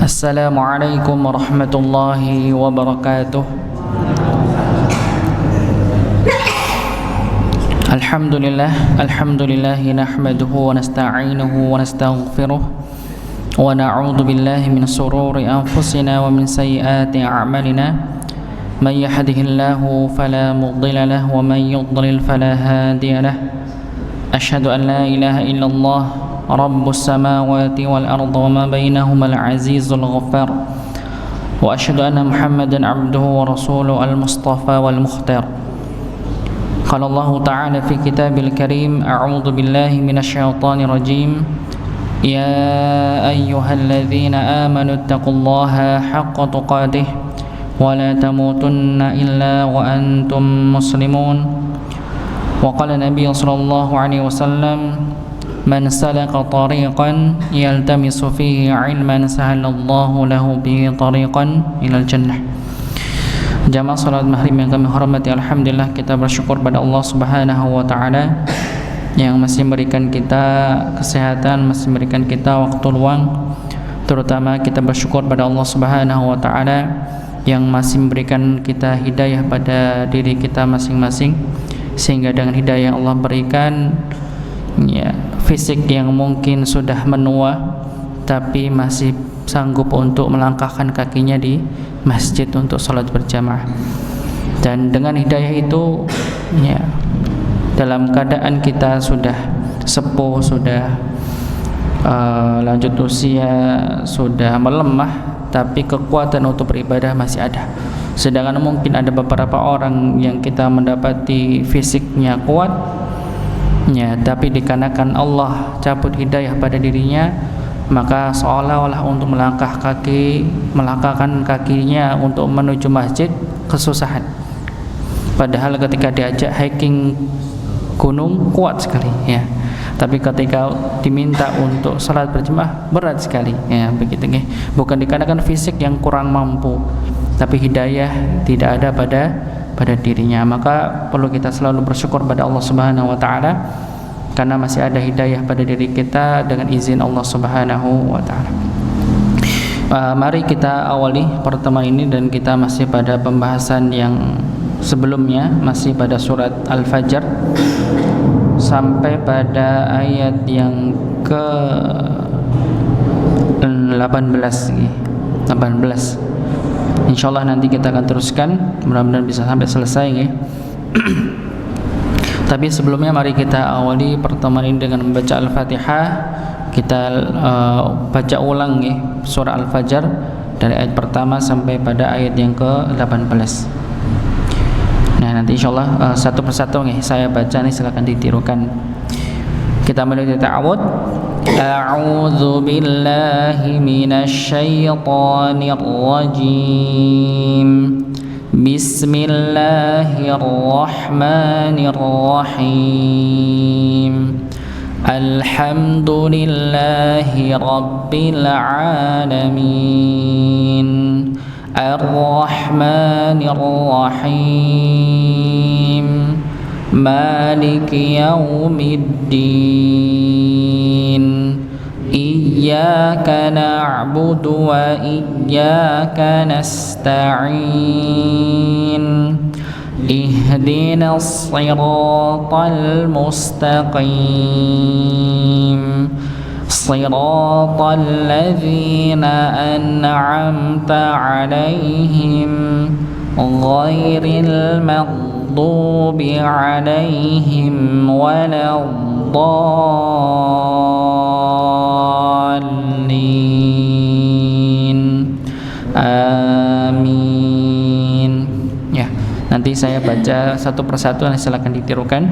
Assalamualaikum warahmatullahi wabarakatuh. Alhamdulillah nahmaduhu wa nasta'inuhu wa nastaghfiruh wa na'udzu billahi min shururi anfusina wa min sayyiati a'malina. Man yahdihillahu fala mudilla lahu wa man yudlil fala hadiya lahu. Asyhadu an la ilaha illallah Rabbus samawati wal ardi wa ma bainahuma al-azizul ghaffar wa asyhadu anna Muhammadan abduhu wa rasuluhu al-mustafa wal mukhtar. Qala Allah ta'ala fi kitabil karim, a'udzu billahi minasyaitonir rajim. Ya ayyuhalladzina amanu taqullaha haqqa tuqatih wa la tamutunna illa wa antum muslimun. Wa qala Nabi sallallahu alaihi wasallam, man salaka tariqan yaltamisu fihi ilman sahalallahu lahu bihi tariqan ilal jannah. Jamaah salat maghrib yang kami hormati, alhamdulillah kita bersyukur pada Allah Subhanahu wa taala yang masih memberikan kita kesehatan, masih memberikan kita waktu luang. Terutama kita bersyukur pada Allah Subhanahu wa taala yang masih memberikan kita hidayah pada diri kita masing-masing, sehingga dengan hidayah yang Allah berikan, ya, fisik yang mungkin sudah menua tapi masih sanggup untuk melangkahkan kakinya di masjid untuk sholat berjamaah. Dan dengan hidayah itu, ya, dalam keadaan kita sudah sepuh, sudah lanjut usia, sudah melemah, tapi kekuatan untuk beribadah masih ada. Sedangkan mungkin ada beberapa orang yang kita mendapati fisiknya kuat, ya, tapi dikarenakan Allah cabut hidayah pada dirinya, maka seolah-olah untuk melangkahkan kakinya untuk menuju masjid kesusahan. Padahal ketika diajak hiking gunung kuat sekali, ya. Tapi ketika diminta untuk salat berjamaah berat sekali, ya, begitu nggih. Bukan dikarenakan fisik yang kurang mampu, tapi hidayah tidak ada pada dirinya. Maka perlu kita selalu bersyukur pada Allah Subhanahu wa taala karena masih ada hidayah pada diri kita dengan izin Allah Subhanahu wa taala. Mari kita awali pertemuan ini, dan kita masih pada pembahasan yang sebelumnya, masih pada surat Al-Fajr sampai pada ayat yang ke 18. Insyaallah nanti kita akan teruskan, mudah-mudahan bisa sampai selesai, ya. Tapi sebelumnya mari kita awali pertemuan ini dengan membaca Al-Fatihah. Kita baca ulang, ya, surah Al-Fajr dari ayat pertama sampai pada ayat yang ke-18. Nah, nanti insyaallah satu persatu, ya, saya baca nih, silakan ditirukan. Kita mulai dari ta'awud. A'udzu billahi minasy syaithanir rajim. Bismillahirrahmanirrahim. Alhamdulillahi rabbil alamin. Ar-Rahmanir-Rahim. Maliki yaumiddin. Iyyaka na'budu wa iyyaka nasta'in. Ihdinas siratal mustaqim. Siratal ladzina an'amta 'alaihim ghairil maghdubi 'alaihim waladdallin. Amin. Ya, nanti saya baca satu persatu, silakan ditirukan.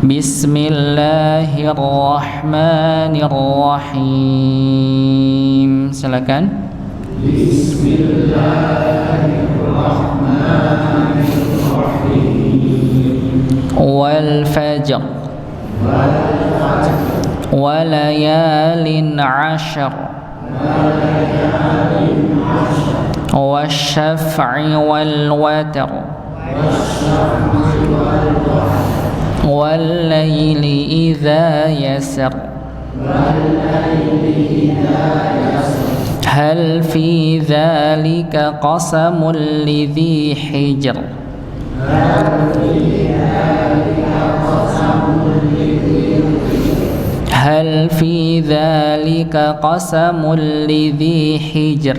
Bismillahirrahmanirrahim. Silakan. Bismillahirrahmanirrahim. Wal fajr. Walayalin 'ashr. Wasyaf'i wal watr. Wal-layli idza yasr. هل في ذلك قسم لذي حجر هل في ذلك قسم لذي حجر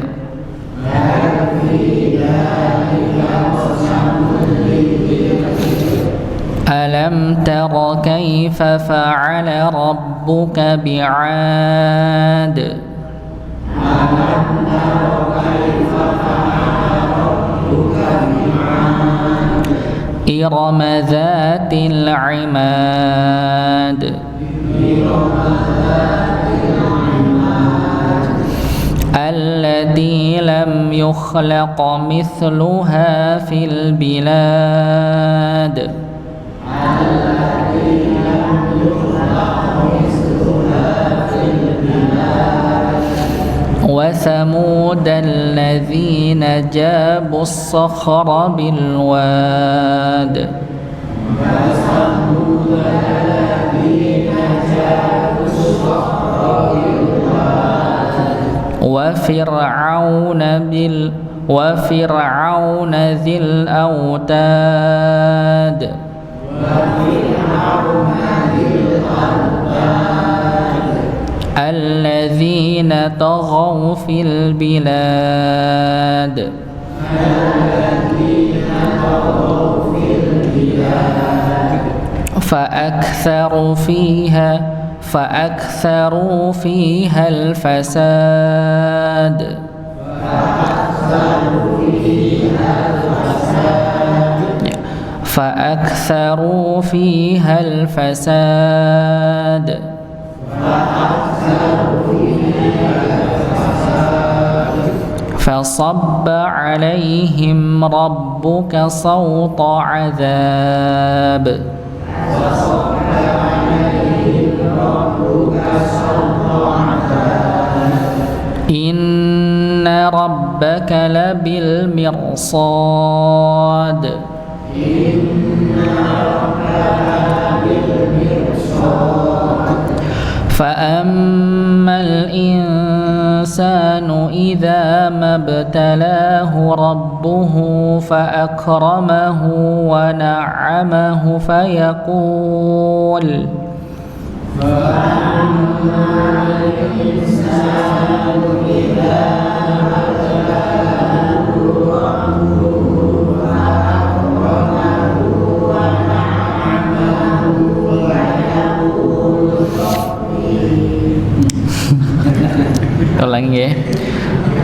ألم تر كيف فعل ربك بعاد إرم ذات العماد التي لم يخلق مثلها في البلاد وثمود الذين جابوا الصخر بالواد وفرعون ذي الأوتاد الذين طغوا في البلاد فأكثروا فيها الفساد فصب عليهم ربك صوت عذاب إن ربك لبالمرصاد فأما الإنسان إذا ما ابتلاه ربه فأكرمه ونعمه فيقول ulangi ya.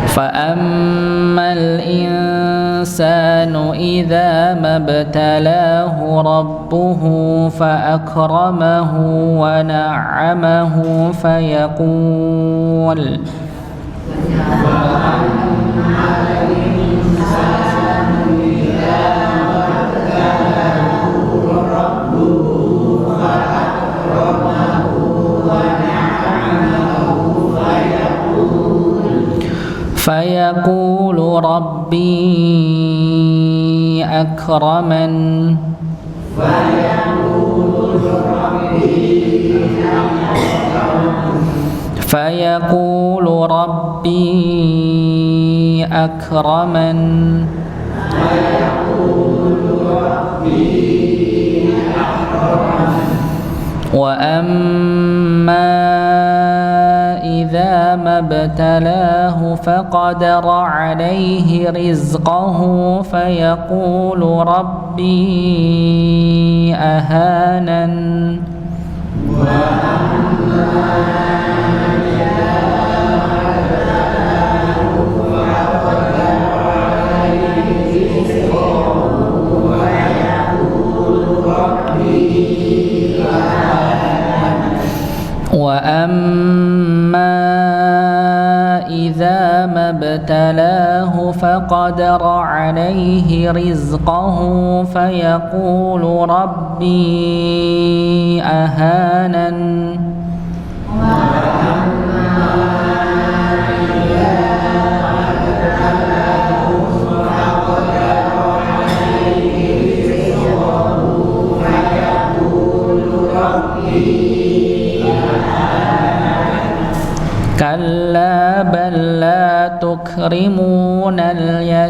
فأما الإنسان إذا ما ابتلاه ربه فأكرمه ونعمه فيقول ربي أكرمن فيقول ربي أكرمن وأما إذا ما ابتلاه فقدر عليه رزقه فيقول ربي أهانن وأما إذا ما ابتلاه فقدر عليه رزقه فيقول ربي أهانن كلا بل لا تكرمون اليتيم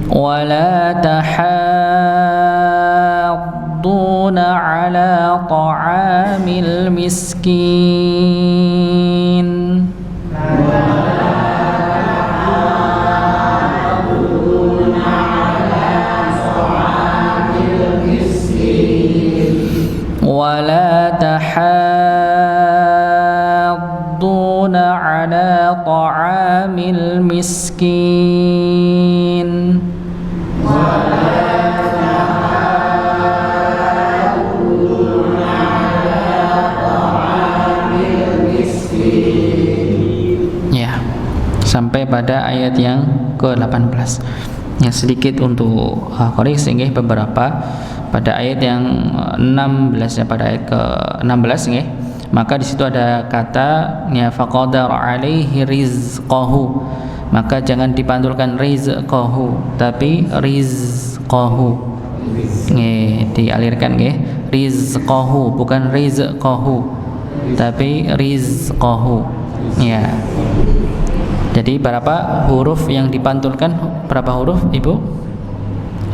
ولا تحاضون على طعام المسكين ولا تحاضون على طعام المسكين ya, sampai pada ayat yang ke-18. Yang sedikit untuk koreksi nggih, beberapa pada ayat yang 16 ya, pada ayat ke-16 nggih, maka di situ ada kata ya faqadara alaihi rizqahu, maka jangan dipantulkan rizqahu tapi rizqahu nggih, dialirkan nggih, rizqahu bukan rizqahu tapi rizqahu ya. Jadi berapa huruf yang dipantulkan? Berapa huruf Ibu?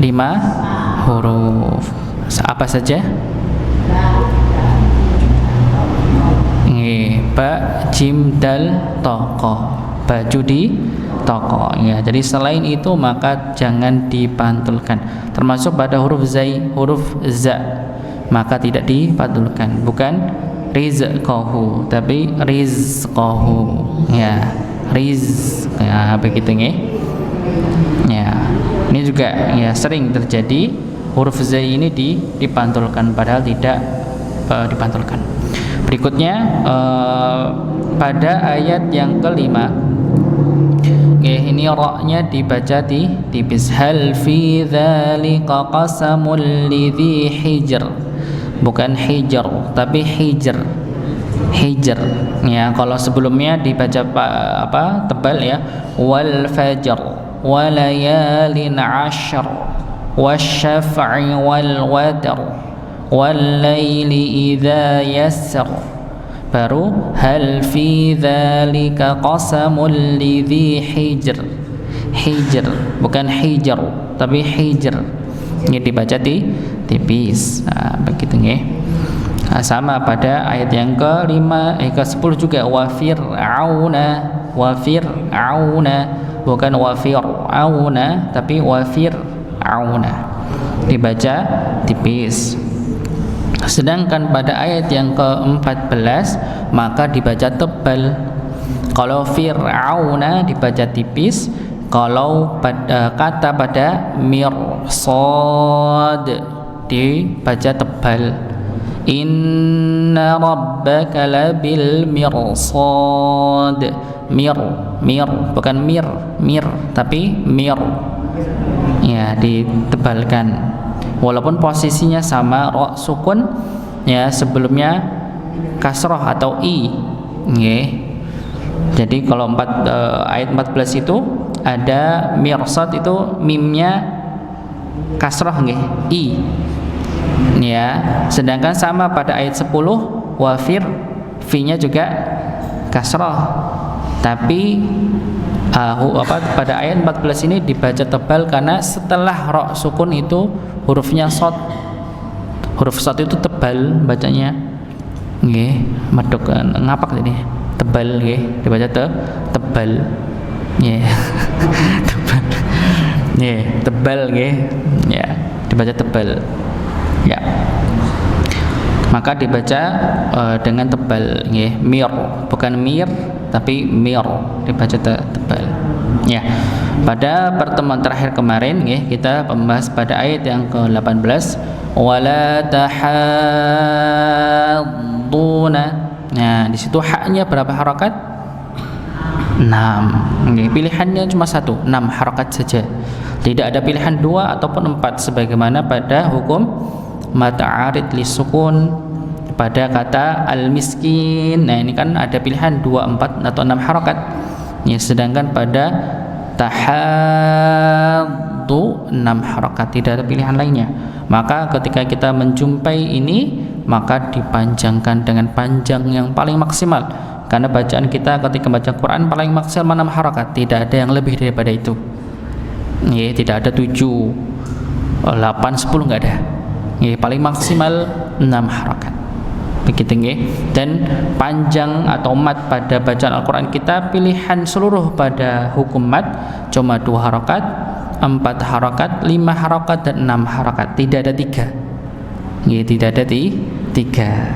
5 huruf. Apa saja? Ba, jim, dal, toko. Baju di toko ya. Jadi selain itu maka jangan dipantulkan. Termasuk pada huruf zai, huruf za, maka tidak dipantulkan. Bukan rizqahu tapi rizqahu ya. Ya begitu nih ya. Ini juga ya sering terjadi huruf zai ini dipantulkan padahal tidak dipantulkan. Berikutnya pada ayat yang kelima ini ra-nya dibaca tipis. Hal fi dzalika qasamul lidzi hijr, bukan hijr tapi hijr ya. Kalau sebelumnya dibaca tebal ya, wal fajr walayalin ashr wasyaf'i wal wadr wal laili idza yasr, baru hal fi dzalika qasamul lidzi hijr bukan hijr tapi hijr, ini dibaca tipis. Nah, begitu nggih. Nah, sama pada ayat yang ke-10 juga wa fir'auna bukan wa fir'auna tapi wa fir'auna, dibaca tipis. Sedangkan pada ayat yang ke-14 maka dibaca tebal. Kalau fir'auna dibaca tipis, kalau kata pada mirsad dibaca tebal. Inna rabbaka labil mirsad. Mir bukan mir tapi mir ya, ditebalkan walaupun posisinya sama, ra sukun ya, sebelumnya kasrah atau i nggih. Jadi kalau ayat 14 itu ada mirsad itu mimnya kasrah nggih, i ya. Sedangkan sama pada ayat 10 wafir, fi-nya juga kasrah. Tapi pada ayat 14 ini dibaca tebal karena setelah ra sukun itu hurufnya shad. Huruf shad itu tebal bacanya. Nggih, medhok ngapak tadi. Tebal nggih, dibaca tebal. Nggih. Tebal. Nggih, tebal nggih. Ya, dibaca tebal. Ya. Maka dibaca dengan tebal nggih. Mir, bukan mir tapi mir, dibaca tebal. Ya. Pada pertemuan terakhir kemarin nggih, kita membahas pada ayat yang ke-18 wala tahadduna. Nah, di situ haknya berapa harakat? 6. Nggih, pilihannya cuma 1, 6 harakat saja. Tidak ada pilihan 2 ataupun 4 sebagaimana pada hukum mad arid li sukun pada kata al-miskin. Nah, ini kan ada pilihan 2, 4 atau 6 harakat. Ya, sedangkan pada maddu 6 harakat, tidak ada pilihan lainnya. Maka ketika kita menjumpai ini, maka dipanjangkan dengan panjang yang paling maksimal, karena bacaan kita ketika baca Quran paling maksimal 6 harakat, tidak ada yang lebih daripada itu. Tidak ada 7, 8, 10, enggak ada. Paling maksimal 6 harakat. Begitu nggih. Dan panjang atau mat pada bacaan Al-Qur'an kita pilihan seluruh pada hukum mat cuma 2 harakat, 4 harakat, 5 harakat dan 6 harakat. Tidak ada 3. Tidak ada 3.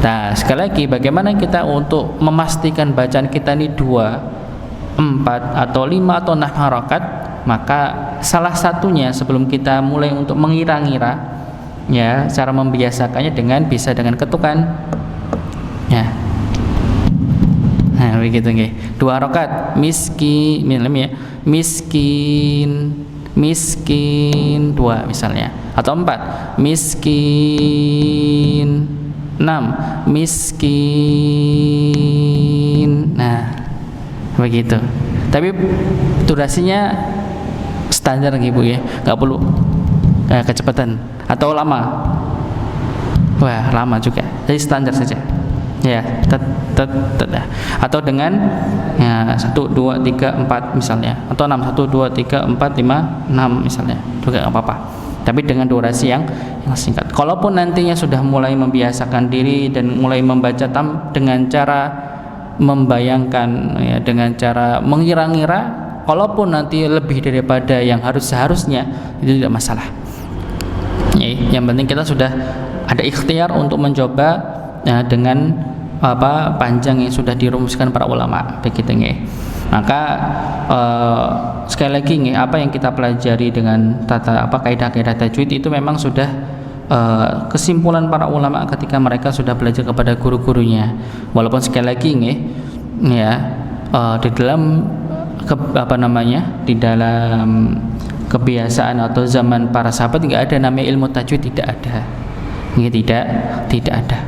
Nah, sekali lagi bagaimana kita untuk memastikan bacaan kita ini 2, 4 atau 5 atau 6 harakat? Maka salah satunya sebelum kita mulai untuk mengira-ngira, ya, cara membiasakannya bisa dengan ketukan, ya. Nah, begitu nggih. 2 rakaat miskin, ya. Miskin 2 misalnya, atau 4 miskin 6 miskin. Nah, begitu. Tapi durasinya standar gitu ya, nggak perlu kecepatan atau lama. Wah, lama juga. Jadi standar saja. Ya, atau dengan ya 1 2 3 4 misalnya, atau 6 1 2 3 4 5 6 misalnya. Juga enggak apa-apa. Tapi dengan durasi yang singkat. Kalaupun nantinya sudah mulai membiasakan diri dan mulai membaca dengan cara membayangkan, ya, dengan cara mengira-ngira, kalaupun nanti lebih daripada yang seharusnya, itu tidak masalah. Yang penting kita sudah ada ikhtiar untuk mencoba, ya, dengan panjang yang sudah dirumuskan para ulama, begitu nggih. Maka sekali lagi nggih, apa yang kita pelajari dengan kaidah-kaidah tajwid itu memang sudah kesimpulan para ulama ketika mereka sudah belajar kepada guru-gurunya. Walaupun sekali lagi nggih, ya, di dalam di dalam kebiasaan atau zaman para sahabat tidak ada namanya ilmu tajwid, tidak ada. Ini tidak ada.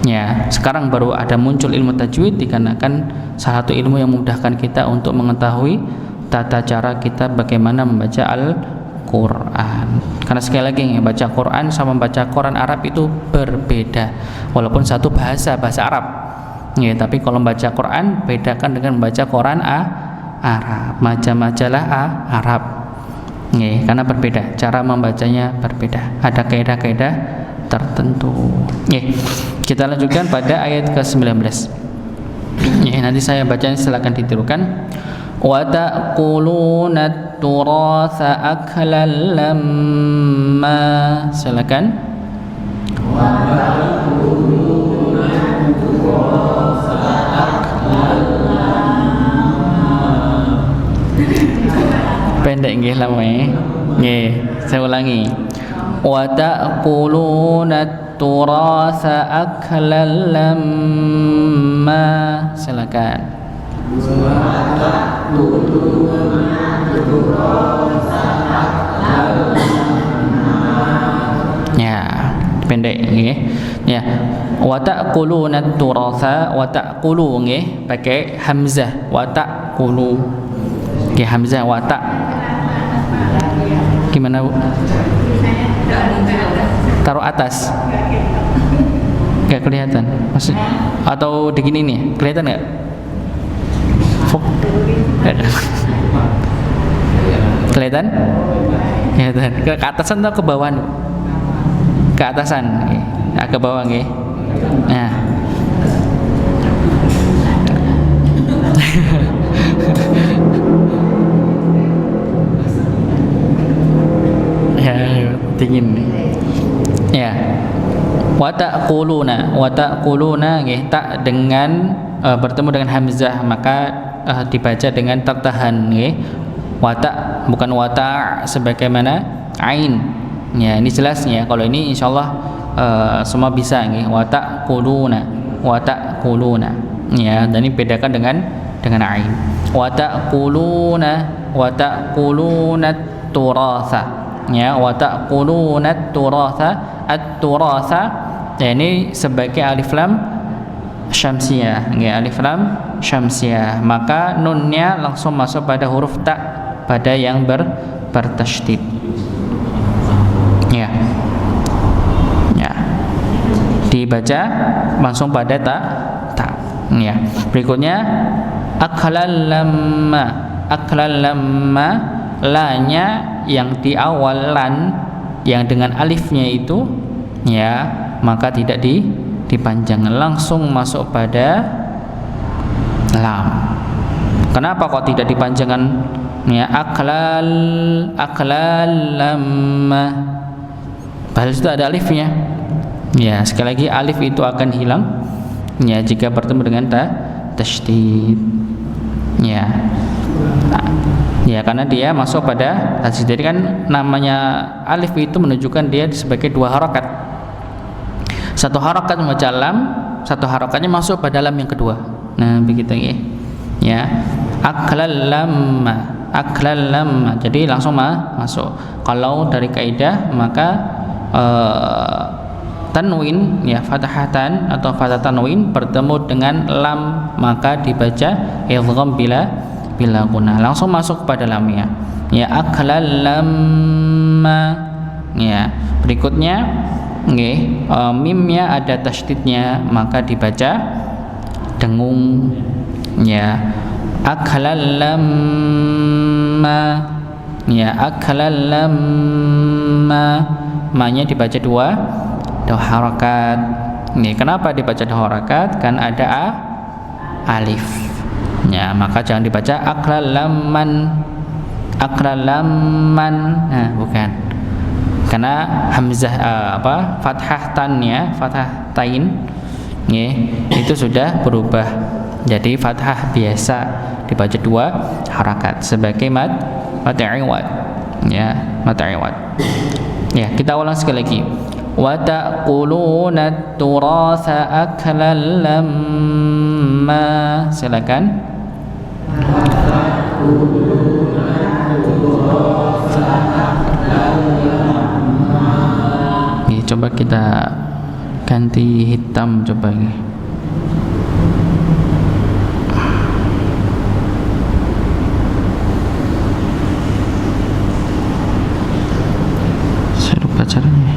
Ya, sekarang baru ada muncul ilmu tajwid dikarenakan salah satu ilmu yang memudahkan kita untuk mengetahui tata cara kita bagaimana membaca Al-Qur'an. Karena sekali lagi ya, baca Quran sama baca Quran Arab itu berbeda. Walaupun satu bahasa Arab. Ya, tapi kalau membaca Quran bedakan dengan membaca Quran Arab, majalah Arab. Nggih, karena berbeda, cara membacanya berbeda. Ada kaidah-kaidah tertentu. Nggih. Kita lanjutkan pada ayat ke-19. Nggih, nanti saya bacanya, silakan ditirukan. Wa ta'kuluna at-turatha aklan lamma. Silakan. Wa ta'kuluna at-turatha aklan pendek nggih lamanya. Nggih, saya ulangi. Wa ta'kuluna at-turatha aklan lamma. Silakan. Wa ta'kuluna at-turatha aklan lamma. Ya, pendek nggih. Ya. Wa ta'kuluna at-turatha, wa ta'kulu nggih pakai hamzah. Wa ta'kulu. Nggih, hamzah wa ta'. Gimana Bu? Taruh atas. Gak kelihatan. Maksud, atau begini nih, kelihatan nggak? Kelihatan? Kelihatan. Ke atasan atau ke bawah? Ke atasan. Nah, ke bawah nggih. Nah. Ya, dingin nih. Ya. Wa ta'kuluna nggih, tak dengan bertemu dengan hamzah, maka dibaca dengan tertahan nggih. Wata bukan wata sebagaimana ain. Ya, ini jelasnya. Kalau ini insyaallah semua bisa nggih. Wa ta'kuluna. Ya, dan ini bedakan dengan ain. Wa ta'kuluna turatha. Ya, wa ta'kuluna turatha. At-turatha, ya, ini sebagai alif lam syamsiyah, ya, alif lam syamsiyah, maka nunnya langsung masuk pada huruf ta pada yang bertasydid. Ya. Ya. Dibaca langsung pada ta. Ya. Berikutnya aklalamma. Aklalamma, la-nya yang di awal lan yang dengan alifnya itu ya, maka tidak dipanjang, langsung masuk pada lam. Kenapa kok tidak dipanjangkan? Ya, aklalamma. Padahal itu ada alifnya. Ya, sekali lagi alif itu akan hilang ya jika bertemu dengan tasydid. Ya. Ya, karena dia masuk pada tasydid. Jadi kan namanya alif itu menunjukkan dia sebagai dua harakat. Satu harakat membaca lam, satu harakatnya masuk pada lam yang kedua. Nah, begitu ya. Ya. Aklalamma. Aklalamma. Jadi langsung masuk. Kalau dari kaidah maka tanwin ya, fathatan atau fathah tanwin bertemu dengan lam maka dibaca idgham bila gunnah, langsung masuk pada lamnya. Ya, aklalamma. Ya, berikutnya nggih, mimnya ada tasydidnya maka dibaca dengung. Ya, aklalamma. Ya, aklalamma. Ma-nya dibaca dua harakat. Nih, kenapa dibaca dua harakat? Kan ada alif. Ya, maka jangan dibaca aklalamman. Aklalamman. Nah, bukan. Karena hamzah fathah tannya, fathah tain ya, itu sudah berubah jadi fathah biasa, dibaca dua harakat sebagai mad iwad. Ya, mad iwad. Ya, kita ulang sekali lagi. Wa ta'kuluna at-turatha aklan lamma. Silakan. Nih, coba kita ganti hitam coba ini. Saya lupa caranya.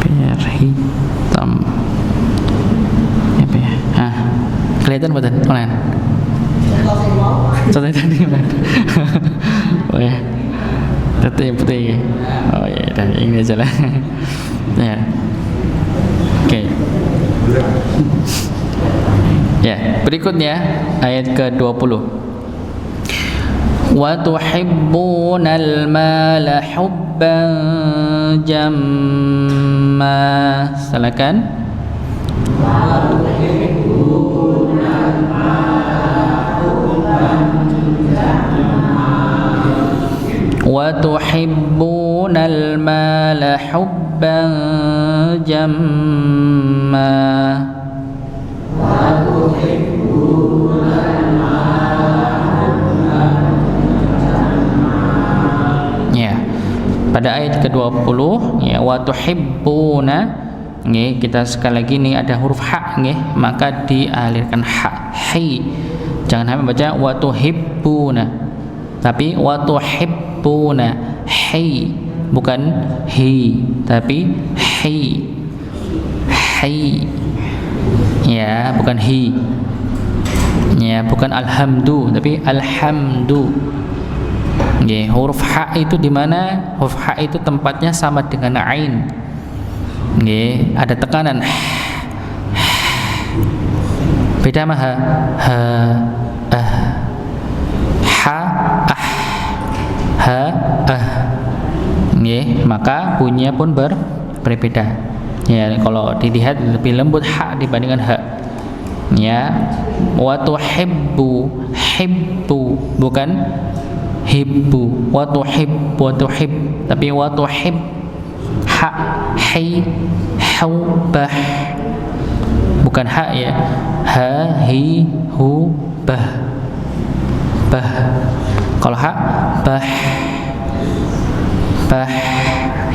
Biar hitam. Apa ya? Kelihatan betul online. Contohnya tadi mana? Oh ya, itu yang putih. Oh ya, dah ini aja lah. Ya, oke. Ya, berikutnya ayat ke-20. Wa tuhibbunal mala hubban jamma. Silakan. Wa tuhibbunal mala hubban jamma. Ya, pada ayat ke-20 ya, wa tuhibbuna nggih, kita sekali lagi nih ada huruf ha nggih, maka dialirkan ha, hi. Jangan hanya baca wa tuhibbuna, tapi wa tuhibbuna, hi, bukan hi, tapi hi. Hi. Ya, bukan hi. Ya, bukan alhamdu, tapi alhamdu. Nggih, huruf ha itu di mana? Huruf ha itu tempatnya sama dengan ain. Nggih, ada tekanan. Beda mah ha, ha, ha, nggih, maka bunyinya pun berbeda. Ya, kalau dilihat lebih lembut ha dibandingkan ha. Ya, wa tuhibbu, hibbu, bukan hibbu. Wa tuhib, tapi wa tuhib, ha, hi, hubah, bukan ha ya, ha, hi, hu, bah, bah. Kalau ha, bah, bah,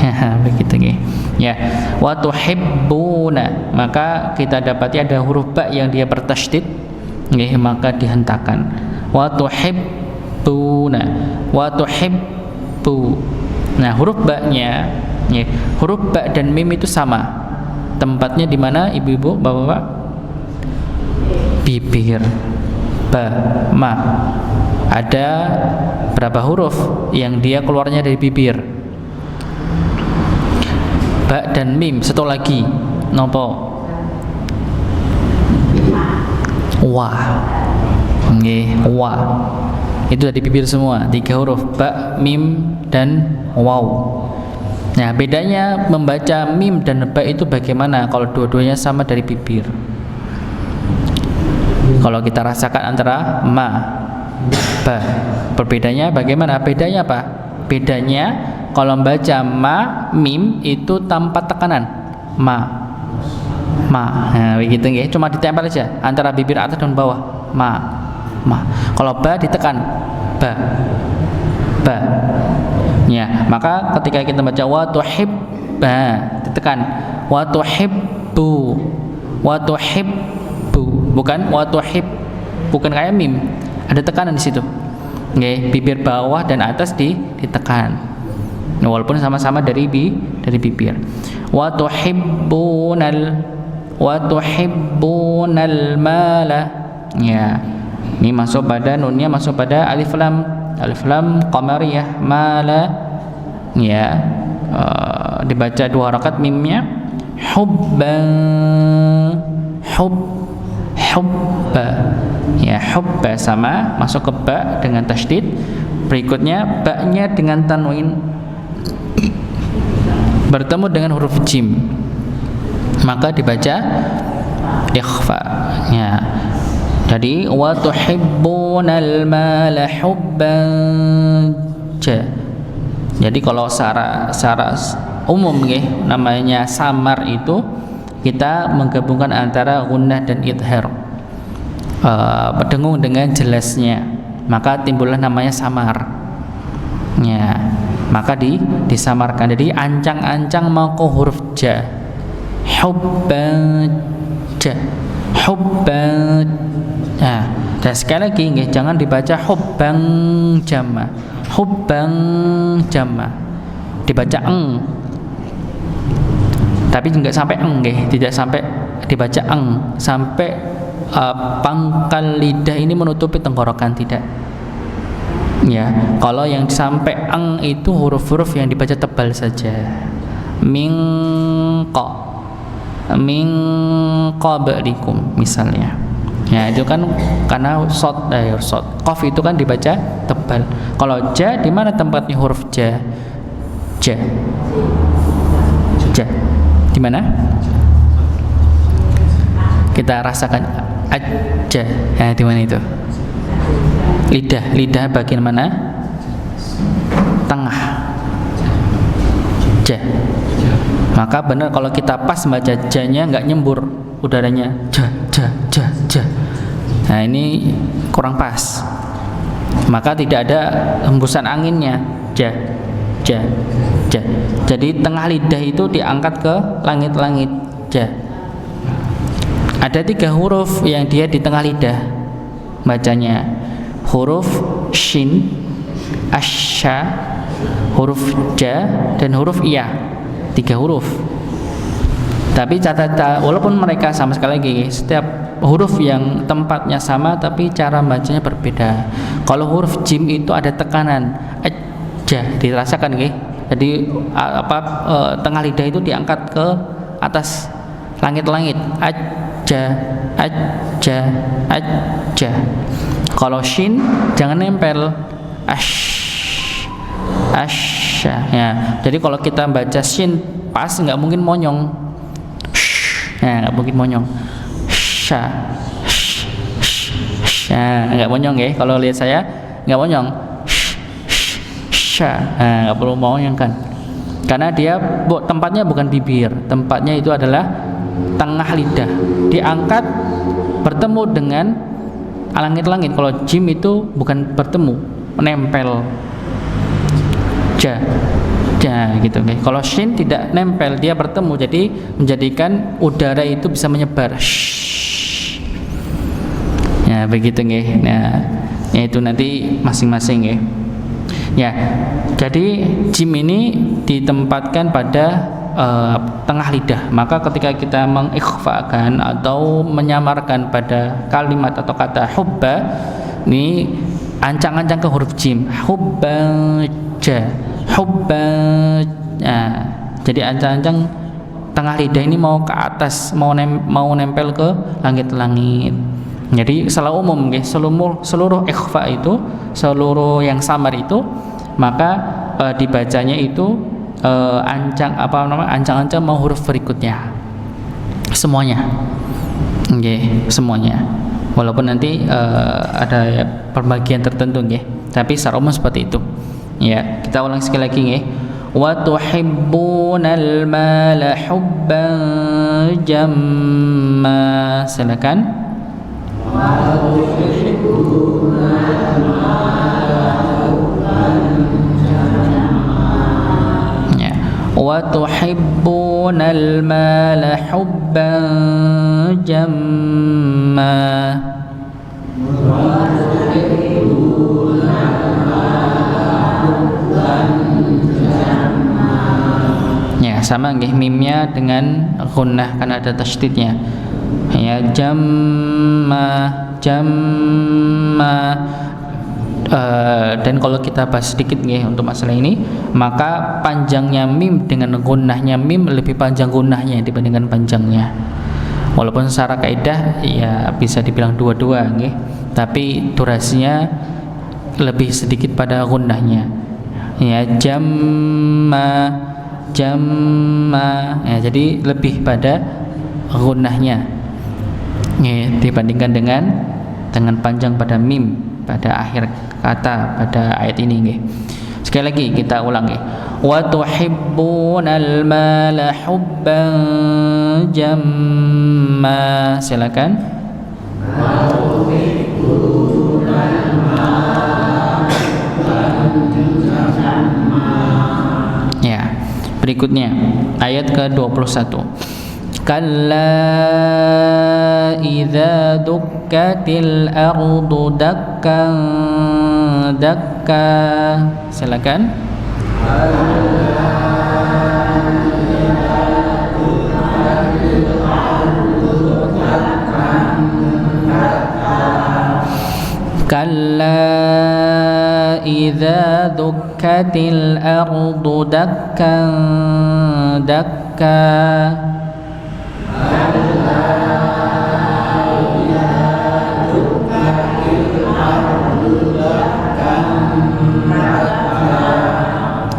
ya, begitu nih. Ya, wa tuhibbuna, maka kita dapati ada huruf ba yang dia bertasydid, nggih, maka dihentakkan. Wa tuhib, tuhibbuna wa tuhibbu. Nah, huruf ba-nya ya, huruf ba dan mim itu sama. Tempatnya di mana ibu-ibu, bapak-bapak? Bibir. Ba, ma. Ada berapa huruf yang dia keluarnya dari bibir? Ba dan mim. Satu lagi. Nopo? Wa. Nggih, wa. Itu dari bibir semua, 3 huruf, ba, mim, dan waw. Nah, bedanya membaca mim dan ba itu bagaimana kalau dua-duanya sama dari bibir? Kalau kita rasakan antara ma, ba, perbedaannya bagaimana? Bedanya apa? Bedanya kalau membaca ma, mim itu tanpa tekanan, ma. Nah, begitu nggih, cuma ditempel aja antara bibir atas dan bawah, ma. Kalau ba ditekan, ba. Ya, maka ketika kita baca wa tuhibba ditekan, wa tuhibbu, bukan wa tuhib, bukan kayak mim, ada tekanan di situ. Nggih, bibir bawah dan atas ditekan. Walaupun sama-sama dari bibir. Wa tuhibbunal mala. Ya. Ini masuk pada nunnya, masuk pada alif lam qamariyah, mala. Ya, dibaca 2 rakaat mimnya. Hubba. Ya, hubba sama, masuk ke ba dengan tasydid. Berikutnya ba-nya dengan tanwin bertemu dengan huruf jim, maka dibaca ikhfa. Ya. Jadi wa tuhibbunal mala hubban ja. Jadi kalau secara umum nggih, namanya samar itu kita menggabungkan antara gunnah dan idhar, berdengung dengan jelasnya, maka timbullah namanya samar. Ya, maka disamarkan. Jadi ancang-ancang mau ke huruf ja, hubban ja, hubban. Nah, dan sekali lagi nggih, jangan dibaca hubbang jama. Hubbang jama. Dibaca eng. Tapi enggak sampai eng nggih, tidak sampai dibaca eng, sampai pangkal lidah ini menutupi tenggorokan, tidak. Ya, kalau yang sampai eng itu huruf-huruf yang dibaca tebal saja. Min qablikum misalnya. Ya, itu kan karena shot, qaf itu kan dibaca tebal. Kalau ja, di mana tempatnya huruf ja? Ja. Di mana? Kita rasakan aja. Ya, di mana itu? Lidah bagian mana? Tengah. Ja. Maka benar kalau kita pas baca ja-nya enggak nyembur udaranya, ja. Nah, ini kurang pas. Maka tidak ada hembusan anginnya, ja. Jadi tengah lidah itu diangkat ke langit-langit, ja. Ada 3 huruf yang dia di tengah lidah bacanya. Huruf shin, asya, huruf ja, dan huruf iya. 3 huruf. Tapi walaupun mereka sama sekali lagi, setiap huruf yang tempatnya sama tapi cara bacanya berbeda. Kalau huruf jim itu ada tekanan, aja, dirasakan nggih. Jadi tengah lidah itu diangkat ke atas langit-langit, aja. Kalau shin jangan nempel, asya. Ya, jadi kalau kita baca shin pas nggak mungkin monyong. Nah, nggak mungkin monyong. Nggak monyong ya. Kalau lihat saya nggak monyong. Nggak perlu monyong kan. Karena dia tempatnya bukan bibir, tempatnya itu adalah tengah lidah. Diangkat bertemu dengan langit-langit. Kalau jim itu bukan bertemu, menempel. Ja gitu nih. Kalau shin tidak nempel, dia bertemu, jadi menjadikan udara itu bisa menyebar. Ya, begitu nih. Nah, Yaitu nanti masing-masing ya. Ya, jadi jim ini ditempatkan pada tengah lidah. Maka ketika kita mengikhfakan atau menyamarkan pada kalimat atau kata hubba, ini ancang-ancang ke huruf jim. Hubbaja, hubba. Nah, jadi ancang-ancang tengah lidah ini mau ke atas, mau nempel ke langit-langit. Jadi salah umum guys, seluruh ikhfa itu, seluruh yang samar itu, maka dibacanya itu ancang-ancang mau huruf berikutnya. Semuanya. Semuanya. Walaupun nanti ada ya, pembagian tertentu nggih, tapi secara umum seperti itu. Ya, kita ulang sekali lagi nggih. Wa tuhibbunal mala hubban jamma. Silakan. Wa tuhibbunal mala hubban jamma. Ya, sama nggih mimnya dengan gunnah karena ada tasydidnya. Ya, jamma. Dan kalau kita bahas sedikit nih untuk masalah ini, maka panjangnya mim dengan gunnahnya mim lebih panjang gunnahnya dibandingkan panjangnya. Walaupun secara kaidah ya bisa dibilang dua-dua nih, tapi durasinya lebih sedikit pada gunnahnya. Ya, jamma. Ya, jadi lebih pada gunnahnya. Ya, dibandingkan dengan panjang pada mim pada akhir kata pada ayat ini nggih. Sekali lagi kita ulang nggih. Wa tuhibbunal mala hubban jamma. Silakan. Wa tuhibbunal mala hubban jamma. Ya. Berikutnya ayat ke-21. Kalla idza dukkatil ardu dakkan dakka. Silakan. Kalla idza dukkatil ardu dakkan dakka.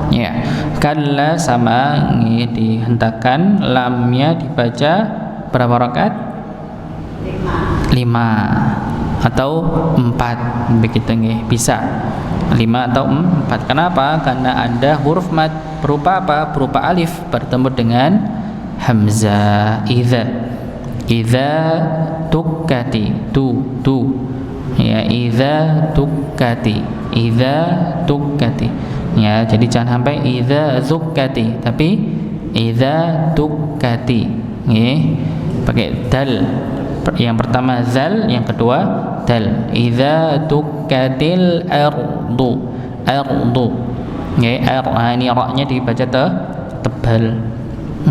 Ya, kalla sama ini dihentakkan, lamnya dibaca berapa rakaat? 5 atau 4 begitu nggih, bisa 5 atau 4. Kenapa? Karena ada huruf mad berupa apa? Berupa alif bertemu dengan hamzah. Idza tukkati tu ya, idza tukkati ya, jadi jangan sampai idza zukkati, tapi idza tukkati nggih, pakai dal. Yang pertama zal, yang kedua dal. Idza tukkatil ardu nggih, ini ra-nya dibaca tebal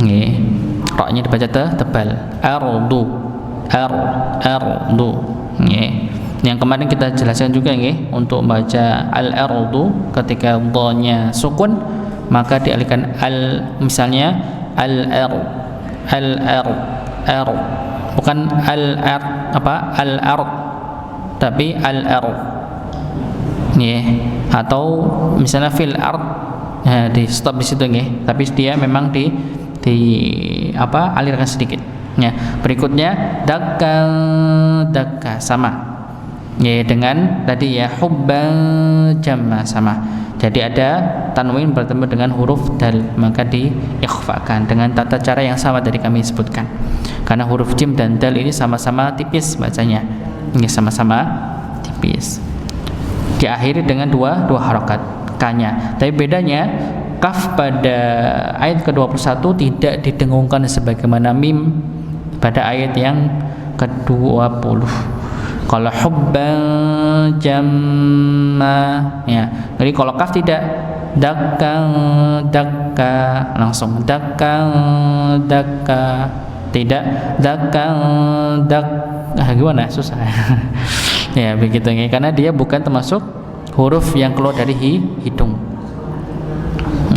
nggih, ra-nya dibaca tebal. Ardu nggih. Yang kemarin kita jelaskan juga nggih, untuk membaca al-ardu ketika dha-nya sukun maka dialihkan misalnya al-ar bukan al-ar al-ard, tapi al-ar nggih. Atau misalnya fil ard, nah di stop di situ nggih, tapi dia memang di alirkan sedikit. Ya, berikutnya dakka sama. Ya, dengan tadi ya hubban jamma sama. Jadi ada tanwin bertemu dengan huruf dal, maka diikhfakan dengan tata cara yang sama tadi kami sebutkan. Karena huruf jim dan dal ini sama-sama tipis bacanya. Ini sama-sama tipis. Diakhiri dengan dua harokat k-nya. Tapi bedanya kaf pada ayat ke-21 tidak didengungkan sebagaimana mim pada ayat yang ke-20. Kalau hubban jamma, ya. Jadi kalau kaf tidak, dakka dakka, langsung dakka dakka, tidak dakka dak. Gimana, susah. Ya begitu ya, karena dia bukan termasuk huruf yang keluar dari hidung.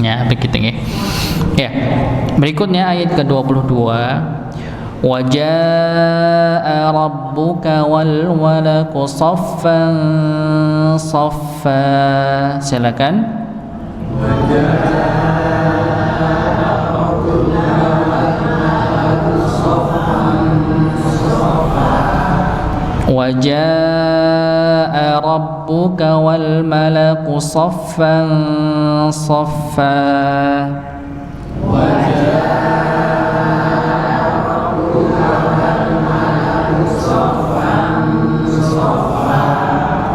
Ya begitu ya. Ya, berikutnya ayat ke-22. Wa jaa rabbuka wal malaku saffan saffa. Silakan. Wa jaa rabbuka wal malaku saffan saffa.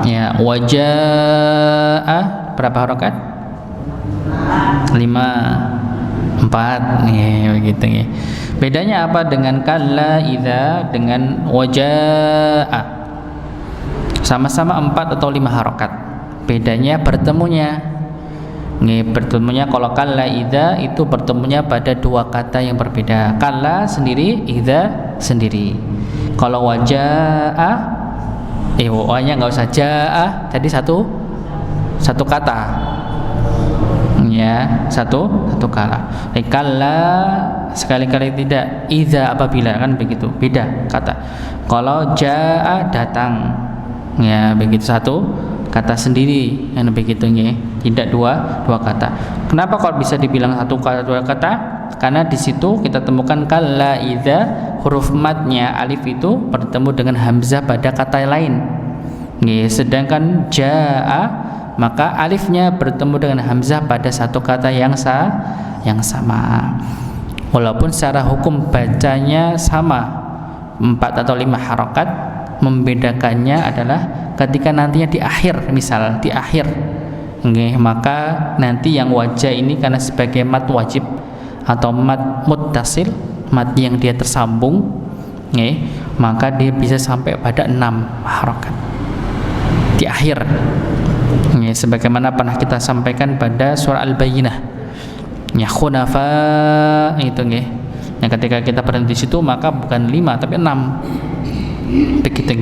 Ya, wajaa berapa harokat? 5, 4, ya begitu ya. Bedanya apa dengan kalla idza dengan wajaa? Sama-sama 4 atau 5 harokat. Bedanya bertemunya. Nih, bertemunya kalau kalla idza itu bertemunya pada 2 kata yang berbeda. Kalla sendiri, idza sendiri. Kalau wajaa wa-nya nggak usah, jaa tadi satu kata, ya satu kata. Kalla sekali-kali tidak, idza apabila, kan begitu, beda kata. Kalau jaa datang, ya begitu, satu kata sendiri, yang begitu ya, tidak dua kata. Kenapa kalau bisa dibilang satu kata 2 kata? Karena di situ kita temukan kalla idza, huruf matnya alif itu bertemu dengan hamzah pada kata lain. Nih, sedangkan jaa maka alifnya bertemu dengan hamzah pada satu kata yang sama. Walaupun secara hukum bacanya sama, 4 atau 5 harokat, membedakannya adalah ketika nantinya di akhir, misal di akhir. Nih, maka nanti yang wajah ini karena sebagai mat wajib atau mat muttasil, mat yang dia tersambung, maka dia bisa sampai pada 6 harokat di akhir, sebagaimana pernah kita sampaikan pada surah Al-Bayyinah, ya khunafa itu, yang ketika kita berhenti di situ maka bukan 5 tapi 6, begitu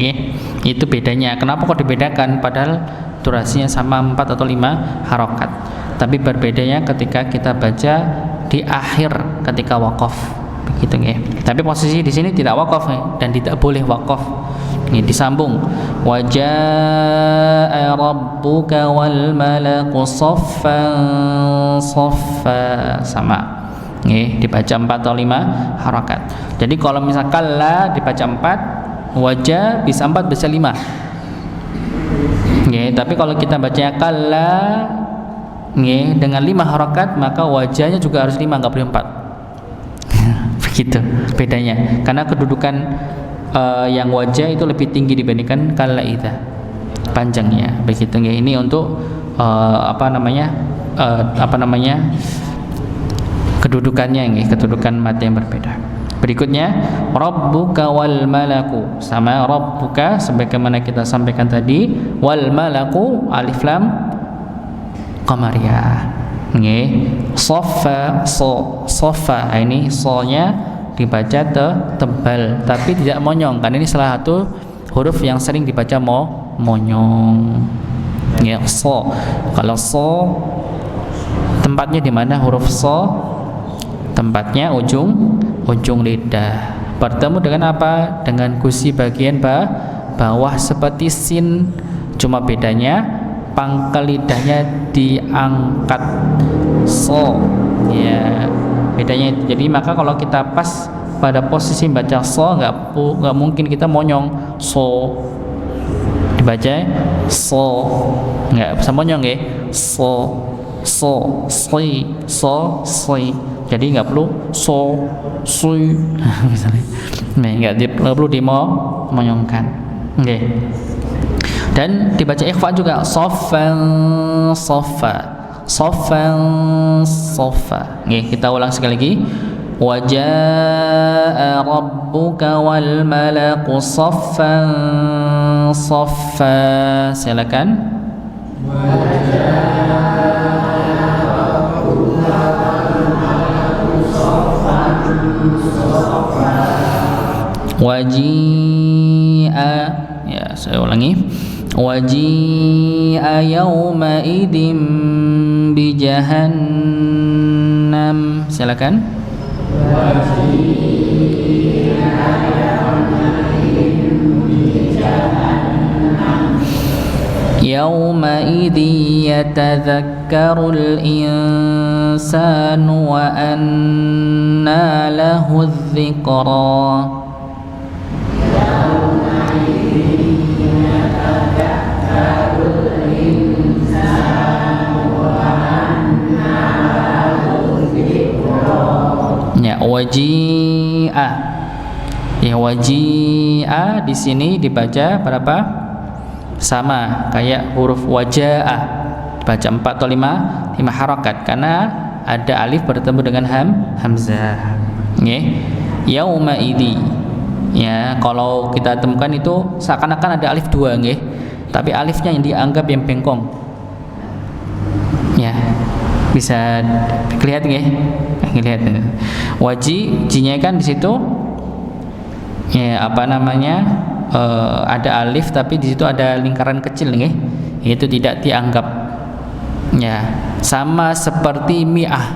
itu bedanya. Kenapa kok dibedakan padahal durasinya sama 4 atau 5 harokat, tapi berbedanya ketika kita baca di akhir ketika waqaf, begitu ya. Tapi posisi di sini tidak waqaf dan tidak boleh waqaf. Ini disambung. Wa jaa rabbuka wal malaku saffan saffa, sama. Dibaca 4 atau 5 harokat. Jadi kalau misalkan kalla dibaca 4, wajah bisa 4 bisa 5. Tapi kalau kita bacanya kalla dengan 5 harokat, maka wajahnya juga harus 5, nggak boleh 4. Begitu bedanya, karena kedudukan yang wajah itu lebih tinggi dibandingkan kalla idza, panjangnya, begitu ya. Ini untuk kedudukannya, kedudukan mata yang berbeda. Berikutnya rabbuka wal malaku, sama rabbuka sebagaimana kita sampaikan tadi, wal malaku alif lam qamariyah. Soffa, sofa, ini so-nya dibaca tebal tapi tidak monyong, karena ini salah satu huruf yang sering dibaca monyong. So. Kalau so tempatnya di mana huruf so? Tempatnya ujung lidah. Bertemu dengan apa? Dengan gusi bagian bawah seperti sin, cuma bedanya pangkal lidahnya diangkat. So, ya bedanya itu. Jadi maka kalau kita pas pada posisi baca so, nggak mungkin kita monyong. So dibaca so, nggak bisa monyong ya. So soi, so soi. Jadi nggak perlu so sui misalnya, nggak perlu dimonyongkan. Dan dibaca ikhfa juga, soffan soffa, soffan soffa. Kita ulang sekali lagi. Wa jaa rabbuka wal malaku soffan صفا. Silakan. Waji'a, ya saya ulangi, waji'a yawma idim bi jahannam. Silakan. Yawma idhi yatadhakkarul insanu wa anna lahu dhikra. Ya, waji'a. Ya, waji'a di sini dibaca berapa? Sama kayak huruf waja'ah, dibaca 4 atau 5 harakat karena ada alif bertemu dengan hamzah. Nggih. Yauma idi. Ya, kalau kita temukan itu seakan-akan ada alif 2 nggih. Tapi alifnya yang dianggap yang bengkong. Ya. Bisa kelihatan nggih? Lihat. Ji-nya kan di situ ya apa namanya? Ada alif tapi di situ ada lingkaran kecil nih, itu tidak dianggap. Ya, sama seperti mi'ah.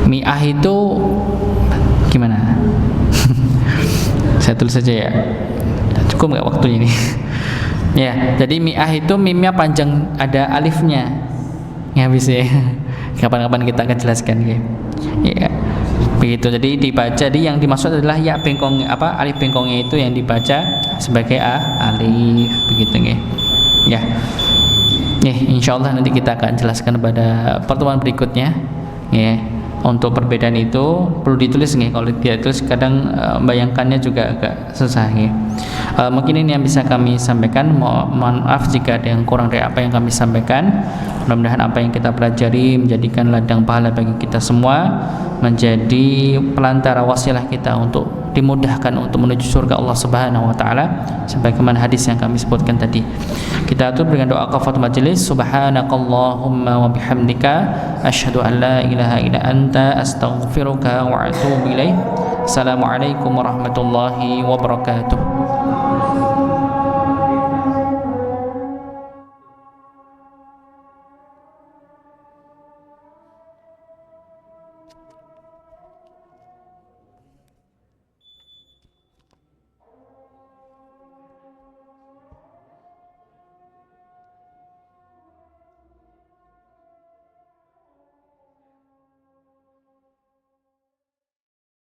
Mi'ah itu gimana? Saya tulis saja ya. Cukup nggak waktunya ini? Ya, jadi mi'ah itu mimnya panjang, ada alifnya. Ya bisa ya. Kapan-kapan kita akan jelaskan ya. Ya. Begitu, jadi dibaca, jadi yang dimaksud adalah ya bengkong, apa alif bengkongnya itu yang dibaca sebagai alif, begitu nggih. Ya. Insyaallah nanti kita akan jelaskan pada pertemuan berikutnya. Ya. Untuk perbedaan itu perlu ditulis nggih, kalau tidak tulis kadang membayangkannya juga agak susah nggih. Mungkin ini yang bisa kami sampaikan. Mohon maaf jika ada yang kurang dari apa yang kami sampaikan. Mudah-mudahan apa yang kita pelajari menjadikan ladang pahala bagi kita semua, menjadi pelantara wasilah kita untuk dimudahkan untuk menuju surga Allah Subhanahu wa taala, sebagaimana hadis yang kami sebutkan tadi. Kita tutup dengan doa kafatul majelis. Subhanakallahumma wa bihamdika asyhadu an la ilaha illa anta astaghfiruka wa atubu ilaik. Assalamualaikum warahmatullahi wabarakatuh.